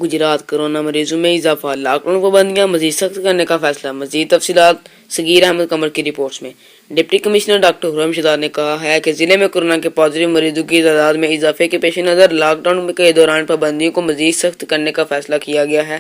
Gujarat corona मरीजों में इजाफा, लॉकडाउन पाबंदियां मजीद सख्त करने का फैसला। मजीद तफसीलात सगीर अहमद कमर की रिपोर्ट में। डिप्टी कमिश्नर डॉक्टर खुर्रमशद ने कहा है कि जिले में कोरोना के पॉजिटिव मरीजों की तादाद में इजाफे के पेश नज़र लॉकडाउन के दौरान पाबंदियों को मजीद सख्त करने का फैसला किया गया है।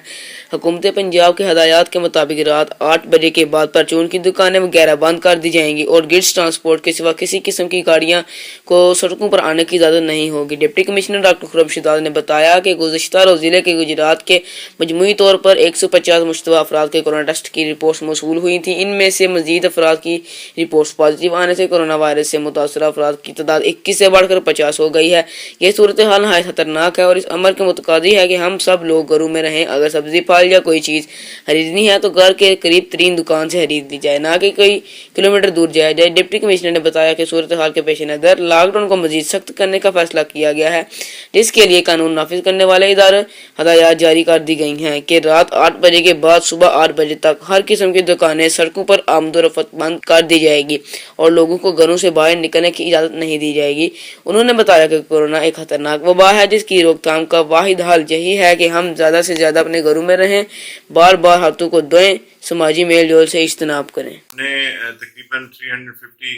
हुकूमत पंजाब के हदायत के मुताबिक रात 8 बजे के बाद परचून की दुकानें वगैरह बंद कर दी जाएंगी और गिड्स ट्रांसपोर्ट के सिवा किसी किस्म की गाड़ियां को सड़कों पर आने की इजाज़त नहीं होगी। डिप्टी कमिश्नर डॉक्टर खुर्रमशद ने बताया कि गुज़श्ता रोज़ जिले के गुजरात के मजमूई तौर पर 150 मुश्तबा अफराद के कोरोना टेस्ट की रिपोर्ट मौसूल हुई थी। इनमें से मजीद अफराद की रिपोर्ट पॉजिटिव आने से कोरोना वायरस से मुतासर अफराद की तादाद 21 से बढ़कर 50 हो गई है। यह सूरत हाल नहायत खतरनाक है और इस अमर के मुतकादी है कि हम सब लोग घरों में रहें। अगर सब्जी फल या कोई चीज़ खरीदनी है तो घर के करीब तरीन दुकान से खरीद ली जाए, ना कि कई किलोमीटर दूर जाया जाए। डिप्टी कमिश्नर ने बताया कि सूरत हाल के पेश नज़र लॉकडाउन को मजीद सख्त करने का फैसला किया गया है, जिसके लिए कानून नाफिज करने वाले इदारे हदायत जारी कर दी गई हैं कि रात 8 बजे के बाद सुबह 8 बजे तक हर किस्म की दुकानें सड़कों पर आमदोरफ्त बंद कर दी जाएगी और लोगों को घरों से बाहर निकलने की इजाज़त नहीं दी जाएगी। उन्होंने बताया कि कोरोना एक खतरनाक वबा है जिसकी रोकथाम का वाहिद हल यही है कि हम ज़्यादा से ज़्यादा अपने घरों में रहें, बार बार हाथों को धोएं, समाजी मेल जोल से इज्तनाब करें। तकरीबन 350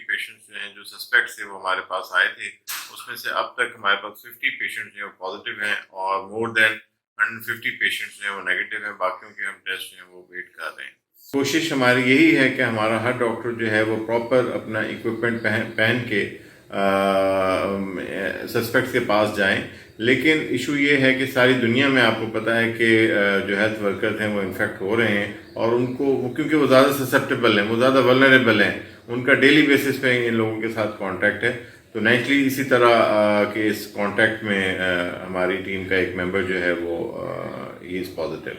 पेशेंट्स जो हैं जो सस्पेक्ट थे वो हमारे पास आए थे। उसमें से अब तक हमारे पास 50 पेशेंट्स जो पॉजिटिव हैं और मोर देन 150 पेशेंट्स जो हैं वो नेगेटिव हैं। बाकियों के हम टेस्ट जो हैं वो वेट कर रहे हैं। कोशिश हमारी यही है कि हमारा हर डॉक्टर जो है वो प्रॉपर अपना इक्विपमेंट पहन के सस्पेक्ट्स के पास जाएं। लेकिन इशू ये है कि सारी दुनिया में आपको पता है कि जो हेल्थ वर्कर्स हैं वो इन्फेक्ट हो रहे हैं और उनको क्योंकि वो ज़्यादा ससेप्टेबल हैं, वो ज़्यादा वल्नरेबल हैं, उनका डेली बेसिस पे इन लोगों के साथ कांटेक्ट है। तो नेचुरली इसी तरह के इस कांटेक्ट में हमारी टीम का एक मेंबर जो है वो ही इज़ पॉजिटिव।